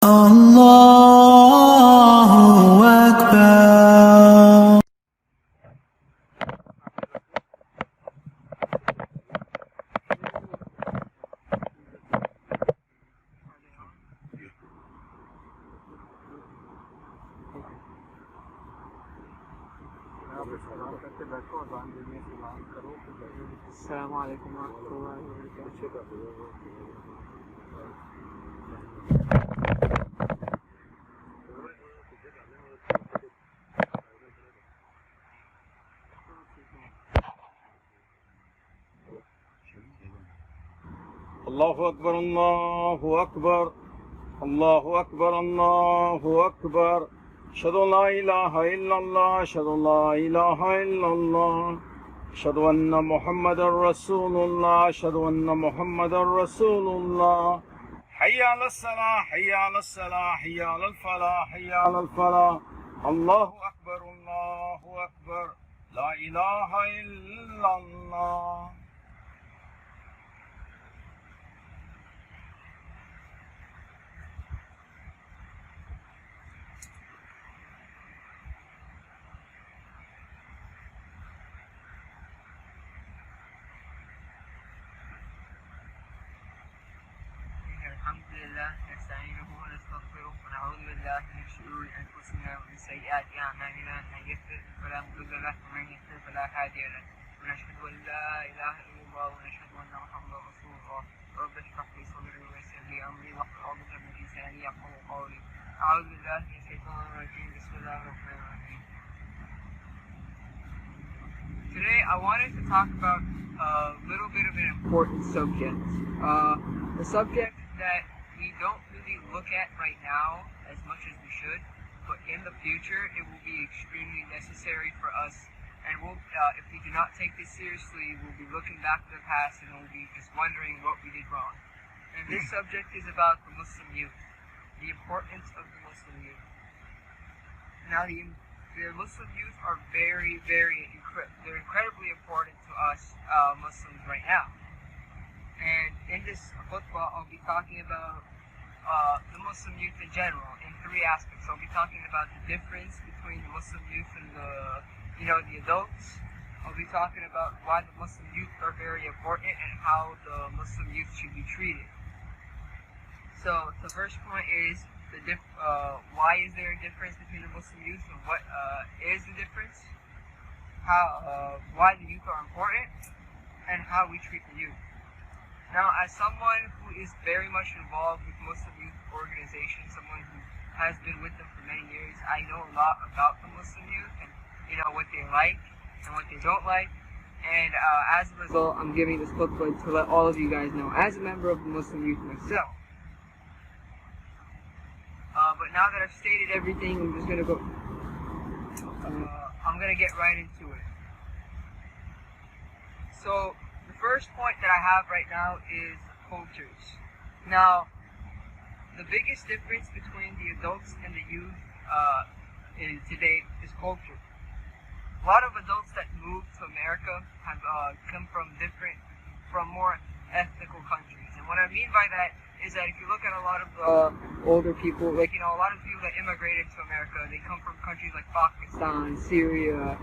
الله أكبر. السلام عليكم ورحمة الله وبركاته. الله أكبر الله أكبر الله أكبر الله أكبر. أشهد أن لا إله إلا الله أشهد أن لا إله إلا الله أشهد أن محمدا رسول الله أشهد أن محمدا رسول الله. حي على الصلاة حي على الصلاة حي على الفلاح حي على الفلاح. الله أكبر الله أكبر لا إله إلا الله. الحمد لله نستعينه ونستغفره ونعوذ بالله من شرور أنفسنا ومن سيئات أعمالنا من يهده فلا مضل له ومن يضلل فلا هادي له ونشهد أن لا إله إلا الله ونشهد أن محمدا رسول الله. رب اشرح لي صدري ويسر لي أمري واحلل عقدة من لساني يفقهوا قولي. أعوذ بالله من الشيطان الرجيم. بسم الله الرحمن الرحيم. Today I wanted to talk about a little bit of an important subject. A subject that we don't really look at right now as much as we should, but in the future it will be extremely necessary for us, and if we do not take this seriously, we'll be looking back to the past and we'll be just wondering what we did wrong. And this subject is about the Muslim youth, the importance of the Muslim youth. Now the Muslim youth are they're incredibly important to us Muslims right now. And in this khutbah, I'll be talking about the Muslim youth in general in three aspects. I'll be talking about the difference between the Muslim youth and the adults. I'll be talking about why the Muslim youth are very important and how the Muslim youth should be treated. So the first point is why is there a difference between the Muslim youth and what is the difference? Why the youth are important and how we treat the youth. Now, as someone who is very much involved with Muslim youth organizations, someone who has been with them for many years, I know a lot about the Muslim youth and what they like and what they don't like. And as a result, I'm giving this khutbah to let all of you guys know, as a member of the Muslim youth myself. But now that I've stated everything, I'm just gonna go. I'm gonna get right into it. So, the first point that I have right now is cultures. Now, the biggest difference between the adults and the youth today is culture. A lot of adults that moved to America have come from more ethnical countries. And what I mean by that is that if you look at a lot of older people, a lot of people that immigrated to America, they come from countries like Pakistan, Syria,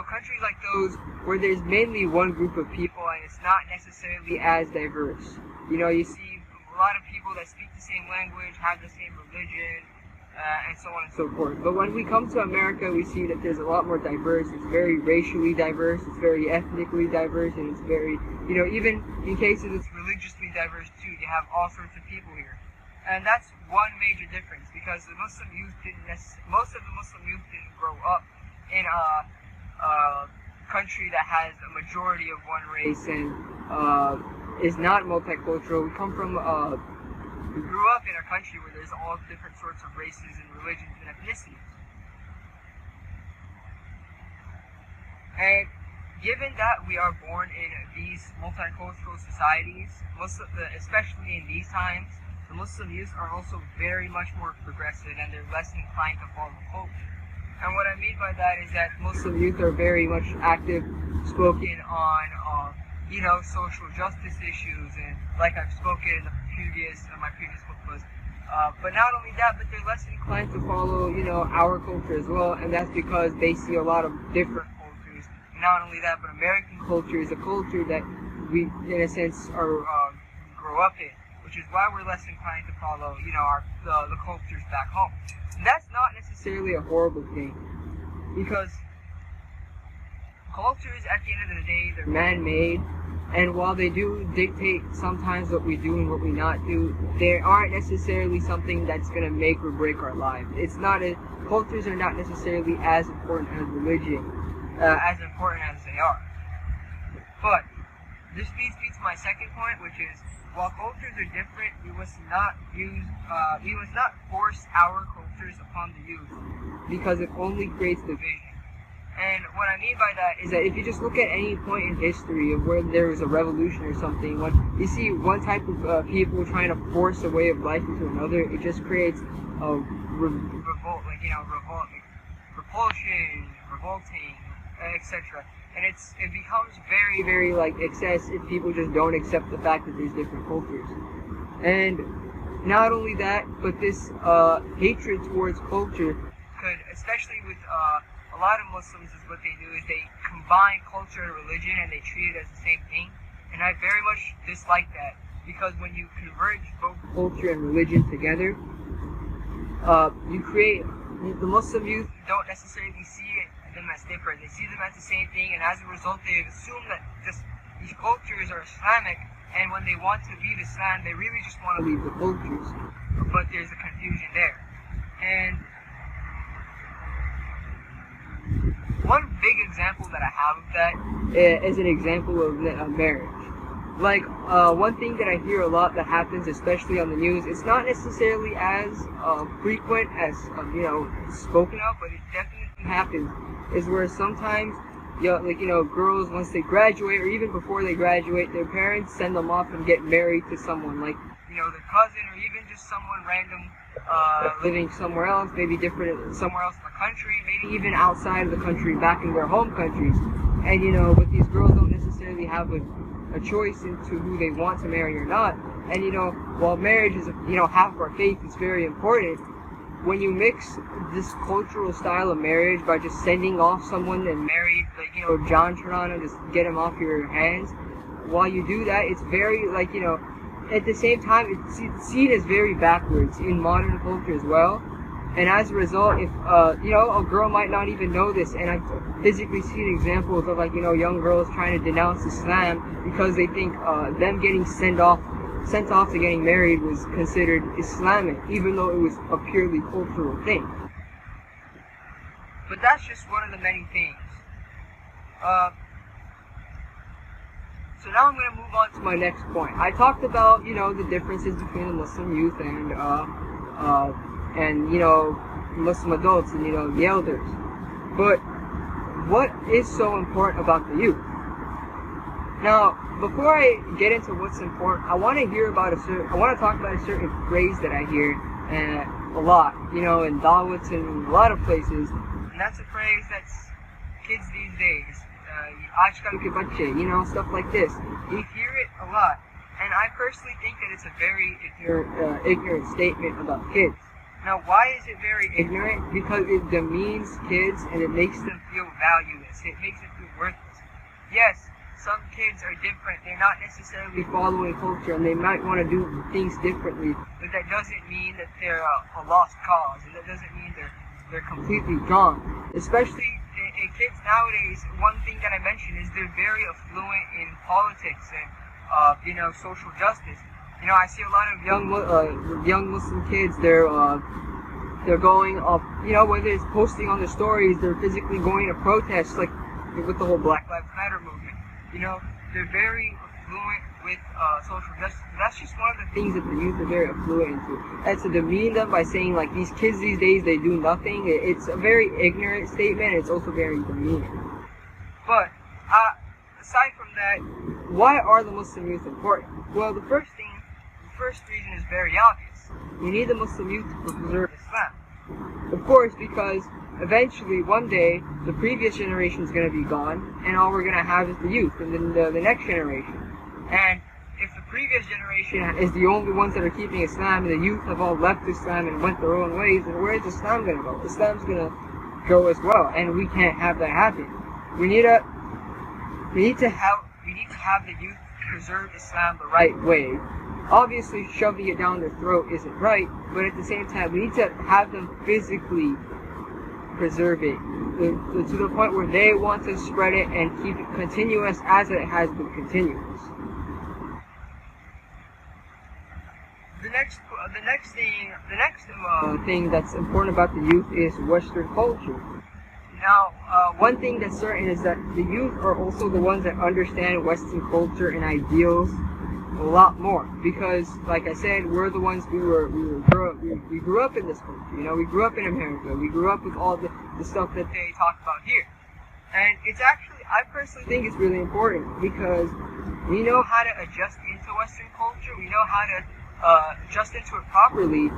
countries like those where there's mainly one group of people and it's not necessarily as diverse. You see a lot of people that speak the same language, have the same religion, and so on and so forth. But when we come to America, we see that there's a lot more diverse. It's very racially diverse, it's very ethnically diverse, and it's very, even in cases it's religiously diverse too. You have all sorts of people here. And that's one major difference, because the Muslim youth most of the Muslim youth didn't grow up in a country that has a majority of one race and is not multicultural. We grew up in a country where there's all different sorts of races and religions and ethnicities. And given that we are born in these multicultural societies, especially in these times, the Muslim youth are also very much more progressive and they're less inclined to follow culture. And what I mean by that is that Muslim youth are very much active, spoken on, social justice issues, and like I've spoken in my previous book was But not only that, but they're less inclined to follow, our culture as well, and that's because they see a lot of different cultures. Not only that, but American culture is a culture that we, in a sense, are grow up in, which is why we're less inclined to follow, the cultures back home. And that's not necessarily a horrible thing, because cultures, at the end of the day, they're man-made, and while they do dictate sometimes what we do and what we not do, they aren't necessarily something that's going to make or break our lives. Cultures are not necessarily as important as religion, as important as they are. But this leads me to my second point, which is, while cultures are different, we must not force our cultures upon the youth, because it only creates division. And what I mean by that is that if you just look at any point in history of where there was a revolution or something, when you see one type of people trying to force a way of life into another, it just creates a revolting, etc. And it becomes very, very excess if people just don't accept the fact that there's different cultures. And not only that, but this hatred towards culture could, especially with a lot of Muslims, is what they do is they combine culture and religion and they treat it as the same thing. And I very much dislike that, because when you converge both culture and religion together, you create, the Muslim youth don't necessarily see them as different. They see them as the same thing, and as a result they assume that just these cultures are Islamic, and when they want to leave Islam, they really just want to leave the cultures. But there's a confusion there. And one big example that I have of that is an example of marriage. One thing that I hear a lot that happens, especially on the news, it's not necessarily as frequent as, spoken of, but it definitely happens, is where sometimes, girls, once they graduate, or even before they graduate, their parents send them off and get married to someone, their cousin, or even just someone random, living somewhere else, maybe different, somewhere else in the country, maybe even outside of the country, back in their home countries. And, but these girls don't necessarily have a choice into who they want to marry or not. And, while marriage is, half of our faith, it's very important. When you mix this cultural style of marriage by just sending off someone and marry, John Toronto, just get him off your hands, while you do that, it's very, at the same time, it's seen as very backwards in modern culture as well. And as a result, if, a girl might not even know this, and I've physically seen examples of, young girls trying to denounce Islam because they think them getting sent off to getting married was considered Islamic, even though it was a purely cultural thing. But that's just one of the many things. So now I'm going to move on to my next point. I talked about, the differences between the Muslim youth and Muslim adults and, the elders. But what is so important about the youth? Now, before I get into what's important, I want to talk about a certain phrase that I hear a lot, in da'wats and a lot of places. And that's a phrase that's kids these days. Ajkal ke bache, stuff like this. You hear it a lot. And I personally think that it's a very ignorant statement about kids. Now, why is it very ignorant? Because it demeans kids and it makes them feel valueless. It makes them feel worthless. Yes, some kids are different. They're not necessarily following culture and they might want to do things differently. But that doesn't mean that they're a lost cause. And that doesn't mean they're completely wrong. Especially kids nowadays, one thing that I mentioned is they're very affluent in politics and, social justice. I see a lot of young Muslim kids, they're going up, whether it's posting on their stories, they're physically going to protests, like with the whole Black Lives Matter movement. They're very affluent with social justice. That's just one of the things that the youth are very affluent into. And to demean them by saying, these kids these days, they do nothing, it's a very ignorant statement, it's also very demeaning. But, aside from that, why are the Muslim youth important? Well, the first reason is very obvious. You need the Muslim youth to preserve Islam. Of course, because eventually, one day, the previous generation is going to be gone, and all we're going to have is the youth, and then the next generation. And if the previous generation is the only ones that are keeping Islam, and the youth have all left Islam and went their own ways, then where is Islam going to go? Islam's going to go as well, and we can't have that happen. We need to have the youth preserve Islam the right way. Obviously, shoving it down their throat isn't right, but at the same time, we need to have them physically preserve it to the point where they want to spread it and keep it continuous as it has been continuous. The next thing that's important about the youth is Western culture. Now, one thing that's certain is that the youth are also the ones that understand Western culture and ideals a lot more, because, like I said, we're the ones we grew up in this country. You know, we grew up in America. We grew up with all the stuff that they talk about here, and it's actually, I personally think it's really important because we know how to adjust into Western culture. We know how to adjust into it properly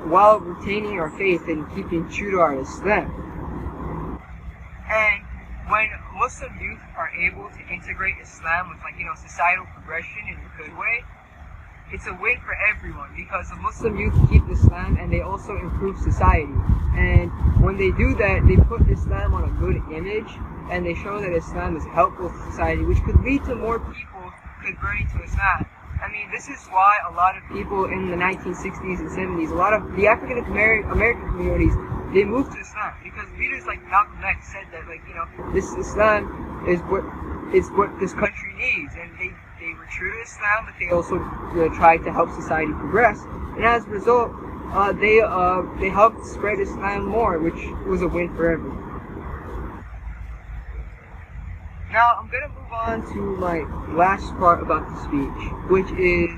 while retaining our faith and keeping true to our Islam. And when Muslim youth are able to integrate Islam with, societal progression in a good way, it's a win for everyone, because the Muslim youth keep Islam and they also improve society. And when they do that, they put Islam on a good image, and they show that Islam is helpful to society, which could lead to more people converting to Islam. I mean, this is why a lot of people in the 1960s and 70s, a lot of the African American communities, they moved to Islam, because leaders like Malcolm X said that, this Islam is what this country needs, and they were true to Islam, but they also tried to help society progress, and as a result, they helped spread Islam more, which was a win for everyone. Now, I'm going to move on to my last part about the speech, which is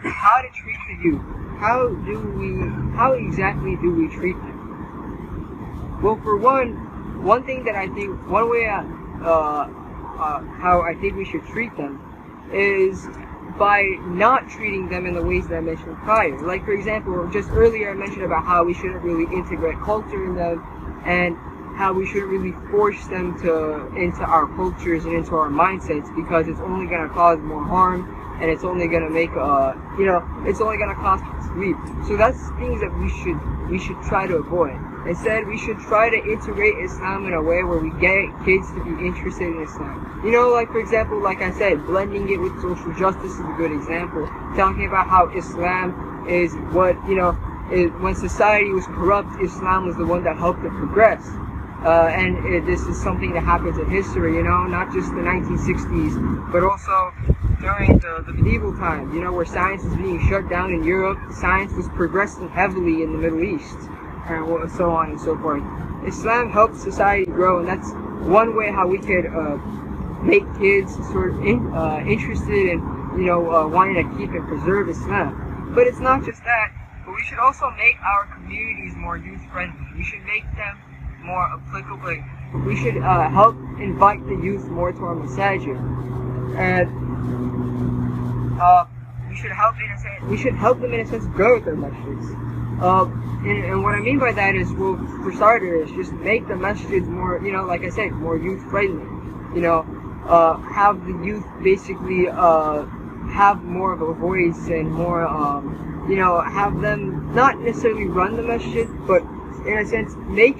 how to treat the youth. How exactly do we treat them? Well, for one thing that I think, one way how I think we should treat them is by not treating them in the ways that I mentioned prior. Like, for example, just earlier I mentioned about how we shouldn't really integrate culture in them, and how we shouldn't really force them into our cultures and into our mindsets, because it's only going to cause more harm, and it's only going to make it's only going to cause us to leave. So that's things that we should try to avoid. Instead, we should try to integrate Islam in a way where we get kids to be interested in Islam. Like, for example, like I said, blending it with social justice is a good example. Talking about how Islam is what, when society was corrupt, Islam was the one that helped it progress. This is something that happens in history, not just the 1960s, but also during the medieval times, where science was being shut down in Europe, science was progressing heavily in the Middle East, and so on and so forth. Islam helps society grow, and that's one way how we could make kids sort of interested in, wanting to keep and preserve Islam. But it's not just that, but we should also make our communities more youth-friendly. We should make them more applicable. We should help invite the youth more to our masajid, and we should help them in a sense grow with their masjids. And what I mean by that is, well, for starters, just make the masjids more, like I said, more youth friendly. Have the youth basically have more of a voice and more, have them not necessarily run the masjid, but in a sense, make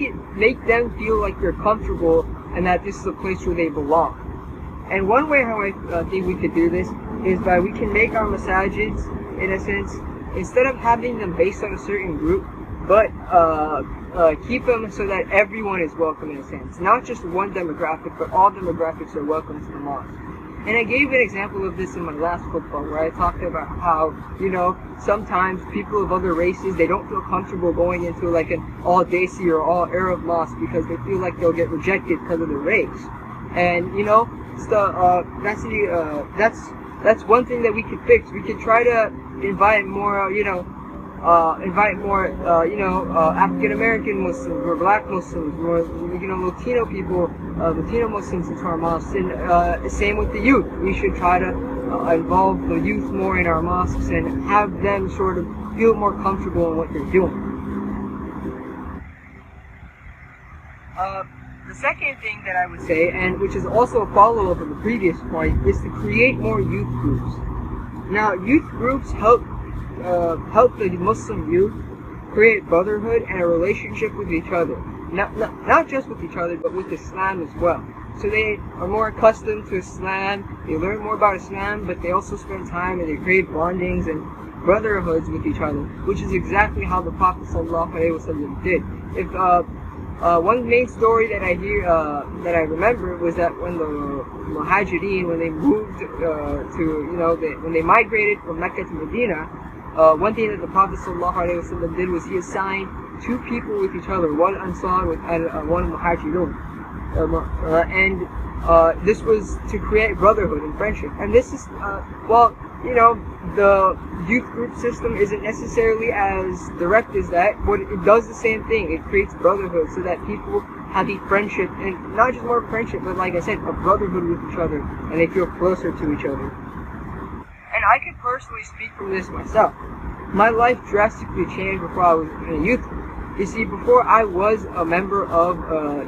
them feel like they're comfortable and that this is a place where they belong. And one way how I think we could do this is by we can make our masajids, in a sense, instead of having them based on a certain group, but keep them so that everyone is welcome, in a sense. Not just one demographic, but all demographics are welcome to the mosque. And I gave an example of this in my last football, where I talked about how, sometimes people of other races, they don't feel comfortable going into like an all-Desi or all-Arab mosque because they feel like they'll get rejected because of their race. And, that's one thing that we could fix. We could try to invite more, African American Muslims or Black Muslims or Latino people, Latino Muslims into our mosques. And same with the youth. We should try to involve the youth more in our mosques and have them sort of feel more comfortable in what they're doing. The second thing that I would say, and which is also a follow-up of the previous point, is to create more youth groups. Now, youth groups help the Muslim youth create brotherhood and a relationship with each other. Not just with each other, but with Islam as well. So they are more accustomed to Islam, they learn more about Islam, but they also spend time and they create bondings and brotherhoods with each other, which is exactly how the Prophet ﷺ did. If one main story that I hear, that I remember, was that when the Muhajirin, when they moved when they migrated from Mecca to Medina, one thing that the Prophet ﷺ did was he assigned two people with each other, one Ansar and one Muhajirun. This was to create brotherhood and friendship. And this is, the youth group system isn't necessarily as direct as that, but it does the same thing. It creates brotherhood so that people have a friendship, and not just more friendship, but like I said, a brotherhood with each other, and they feel closer to each other. And I can personally speak from this myself. My life drastically changed before I was in a youth group. You see, before I was a member of, a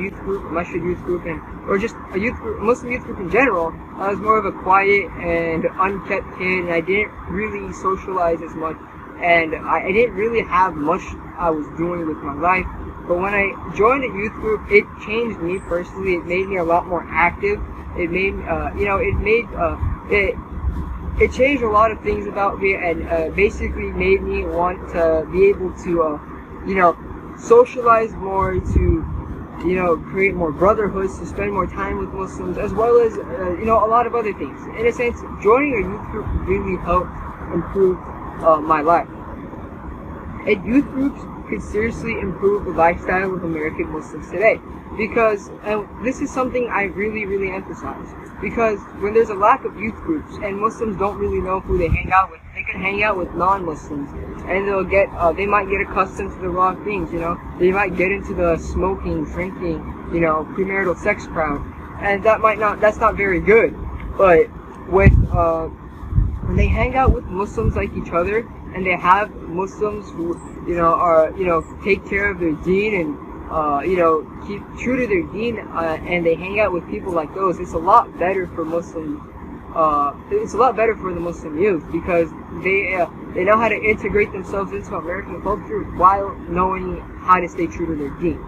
youth group, a Masjid youth group, or just a youth group, a Muslim youth group in general, I was more of a quiet and unkept kid, and I didn't really socialize as much, and I didn't really have much I was doing with my life. But when I joined a youth group, it changed me personally. It made me a lot more active. It made, it changed a lot of things about me, and basically made me want to be able to, socialize more, to, create more brotherhoods, to spend more time with Muslims, as well as, a lot of other things. In a sense, joining a youth group really helped improve my life. And youth groups could seriously improve the lifestyle of American Muslims today. Because, and this is something I really, really emphasize, because when there's a lack of youth groups and Muslims don't really know who they hang out with, they can hang out with non-Muslims, and they might get accustomed to the wrong things, they might get into the smoking, drinking, premarital sex crowd, and that's not very good. But when they hang out with Muslims like each other, and they have Muslims who, take care of their deen and keep true to their deen, and they hang out with people like those, it's a lot better for Muslims. It's a lot better for the Muslim youth, because they know how to integrate themselves into American culture while knowing how to stay true to their deen.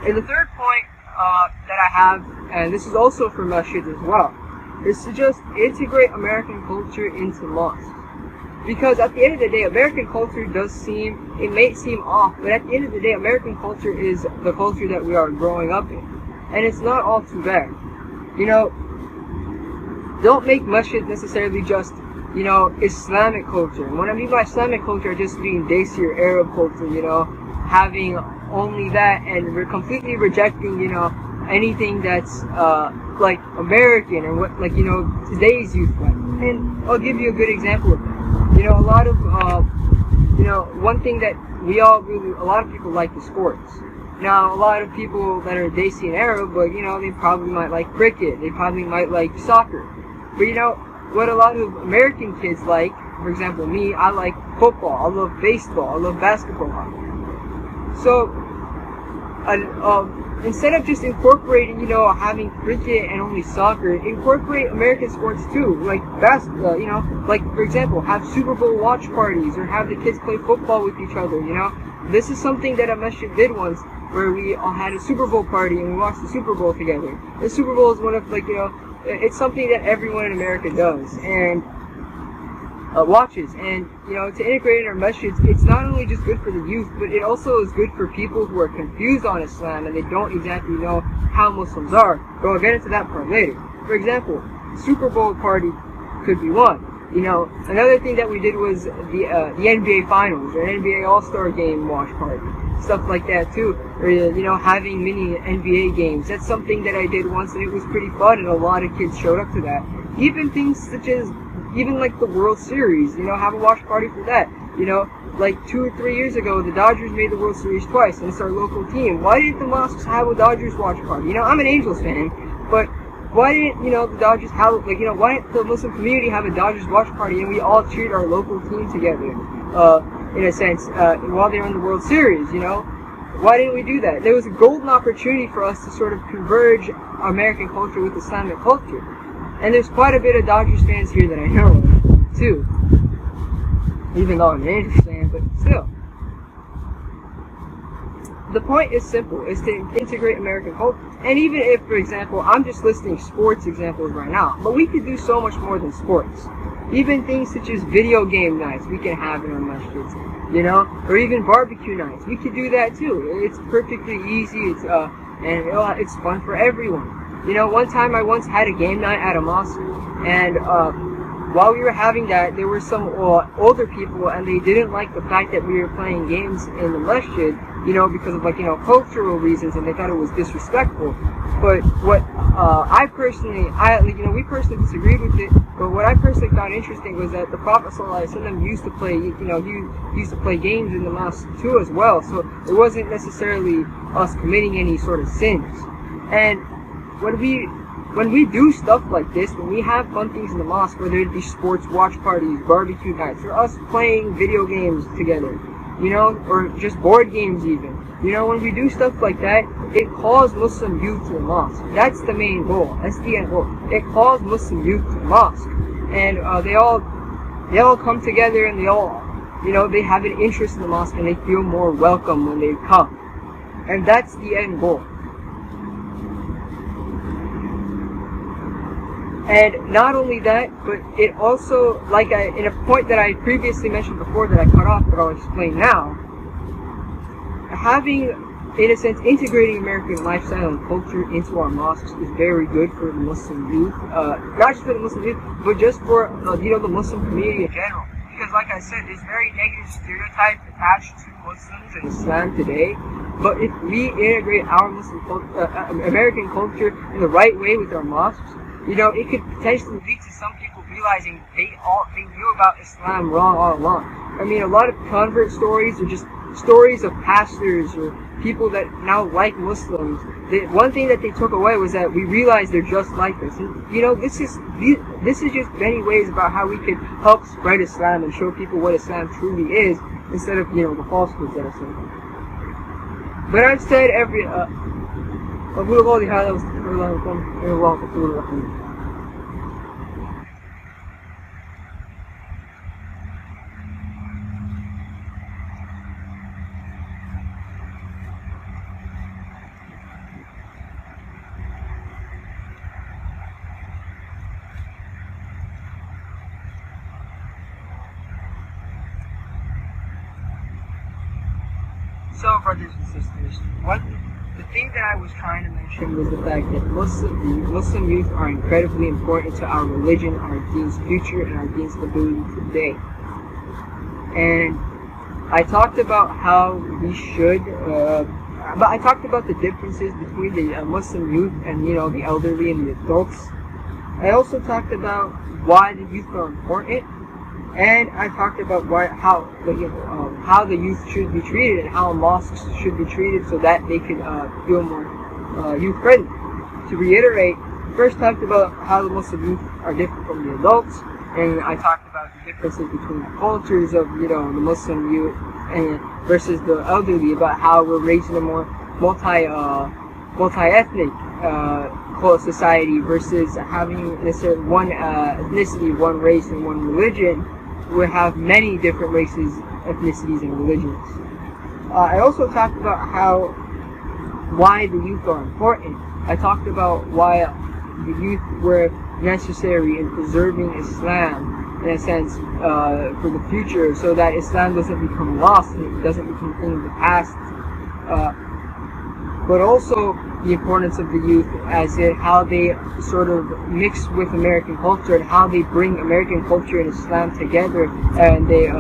And the third point that I have, and this is also for masjids as well, is to just integrate American culture into mosques. Because at the end of the day, American culture it may seem off, but at the end of the day, American culture is the culture that we are growing up in. And it's not all too bad. Don't make masjid necessarily just, Islamic culture. And when I mean by Islamic culture, I just mean Desi or Arab culture, having only that, and we're completely rejecting, anything that's, like American, or what, today's youth like. And I'll give you a good example of that. A lot of, one thing that a lot of people like is sports. Now, a lot of people that are Desi and Arab, but, they probably might like cricket, they probably might like soccer. But, what a lot of American kids like, for example, me, I like football, I love baseball, I love basketball. So, instead of just incorporating, having cricket and only soccer, incorporate American sports too, like basketball, like, for example, have Super Bowl watch parties, or have the kids play football with each other, This is something that a masjid did once, where we all had a Super Bowl party and we watched the Super Bowl together. The Super Bowl is one of, it's something that everyone in America does, and watches, and to integrate in our masjids, it's not only just good for the youth, but it also is good for people who are confused on Islam and they don't exactly know how Muslims are. But I'll get into that part later. For example, Super Bowl party could be one. Another thing that we did was the NBA Finals, or NBA All-Star Game watch party, stuff like that too. Or having mini NBA games. That's something that I did once, and it was pretty fun, and a lot of kids showed up to that. Even things such as like the World Series, have a watch party for that. Like 2 or 3 years ago, the Dodgers made the World Series twice, and it's our local team. Why didn't the mosques have a Dodgers watch party? I'm an Angels fan, but why didn't, the Dodgers have, why didn't the Muslim community have a Dodgers watch party and we all cheered our local team together, in a sense, while they're in the World Series, Why didn't we do that? There was a golden opportunity for us to sort of converge American culture with Islamic culture. And there's quite a bit of Dodgers fans here that I know of, too. Even though I'm an Angels fan, but still. The point is simple, is to integrate American culture. And even if, for example, I'm just listing sports examples right now, but we could do so much more than sports. Even things such as video game nights we can have in our masjids, you know, or even barbecue nights. We could do that too. It's perfectly easy. It's fun for everyone. You know, one time I once had a game night at a mosque, and while we were having that, there were some older people, and they didn't like the fact that we were playing games in the masjid, you know, because of cultural reasons, and they thought it was disrespectful. But what we personally disagreed with it. But what I personally found interesting was that the Prophet ﷺ used to play, he used to play games in the mosque too as well. So it wasn't necessarily us committing any sort of sins. And when we do stuff like this, when we have fun things in the mosque, whether it be sports watch parties, barbecue nights, or us playing video games together, you know, or just board games even. You know, when we do stuff like that, it calls Muslim youth to the mosque. That's the main goal. That's the end goal. It calls Muslim youth to the mosque. And they all come together, and they all, you know, they have an interest in the mosque, and they feel more welcome when they come. And that's the end goal. And not only that, but it also, in a point that I previously mentioned before that I cut off, but I'll explain now, having, in a sense, integrating American lifestyle and culture into our mosques is very good for the Muslim youth. Not just for the Muslim youth, but just for, the Muslim community in general. Because like I said, there's very negative stereotypes attached to Muslims and Islam today. But if we integrate our American culture in the right way with our mosques, you know, it could potentially lead to some people realizing they knew about Islam wrong all along. I mean, a lot of convert stories are just stories of pastors or people that now like Muslims. One thing that they took away was that we realized they're just like us. And, you know, this is just many ways about how we could help spread Islam and show people what Islam truly is, instead of, the falsehoods that are said. But I've said أقول قولي هذا واستغفر الله لكم إنه الله غفور رحيم. So, brothers and sisters, the thing that I was trying to mention was the fact that Muslim youth are incredibly important to our religion, our deen's future, and our deen's stability today. And I talked about how we should, but I talked about the differences between the Muslim youth and, the elderly and the adults. I also talked about why the youth are important. And I talked about how the youth should be treated and how mosques should be treated so that they can feel more youth friendly. To reiterate, first talked about how the Muslim youth are different from the adults, and I talked about the differences between the cultures of the Muslim youth and versus the elderly, about how we're raised in a more multi-ethnic society versus having necessarily one ethnicity, one race, and one religion. We have many different races, ethnicities, and religions. I also talked about why the youth are important. I talked about why the youth were necessary in preserving Islam, in a sense, for the future, so that Islam doesn't become lost and it doesn't become a thing of the past. But also the importance of the youth as in how they sort of mix with American culture and how they bring American culture and Islam together, and they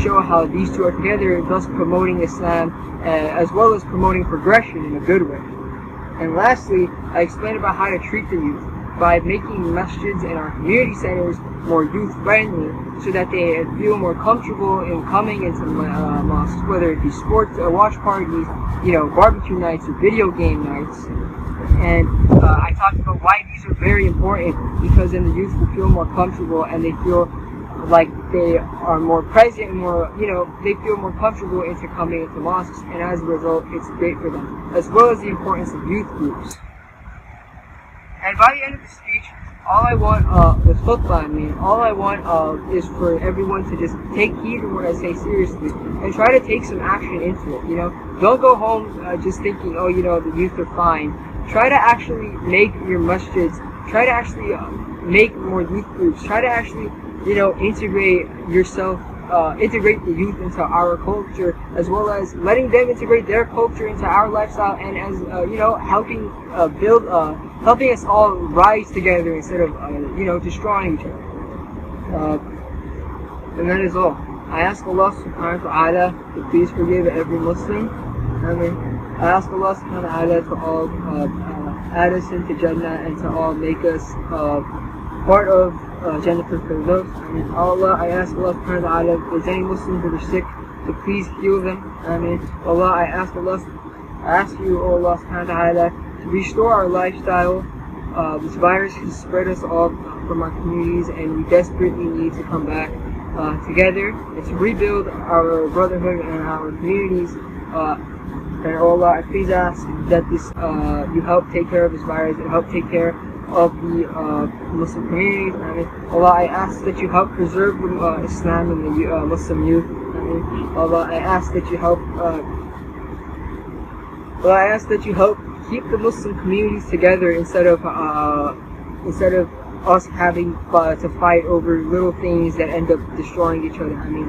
show how these two are together, thus promoting Islam as well as promoting progression in a good way. And lastly, I explained about how to treat the youth by making masjids and our community centers more youth friendly, so that they feel more comfortable in coming into mosques, whether it be sports or watch parties, barbecue nights or video game nights. And I talked about why these are very important, because then the youth will feel more comfortable and they feel like they are more present, they feel more comfortable into coming into mosques, and as a result, it's great for them, as well as the importance of youth groups. And by the end of the speech, all I want with khutbah, I mean, all I want is for everyone to just take heed of what I say seriously and try to take some action into it. You know, don't go home just thinking, oh, you know, the youth are fine. Try to actually make your masjids. Try to actually make more youth groups. Try to actually, you know, integrate yourself. Integrate the youth into our culture, as well as letting them integrate their culture into our lifestyle, and as you know, helping helping us all rise together instead of you know, destroying each other. And that is all. I ask Allah subhanahu wa ta'ala to please forgive every Muslim. I mean, I ask Allah subhanahu wa ta'ala to all add us into Jannah and to all make us part of Jannah Firdaus. I mean, Allah, I ask Allah subhanahu wa ta'ala, if there's any Muslims that are sick, to please heal them. I mean, Allah, I ask you, oh Allah subhanahu wa ta'ala, to restore our lifestyle. This virus has spread us all from our communities, and we desperately need to come back together and to rebuild our brotherhood and our communities. And oh Allah, I please ask that this you help take care of this virus and help take care of the Muslim communities. I mean, Allah, I ask that you help preserve Islam and the Muslim youth. I mean, Allah, I ask that you help. I ask that you help keep the Muslim communities together instead of us having to fight over little things that end up destroying each other. I mean,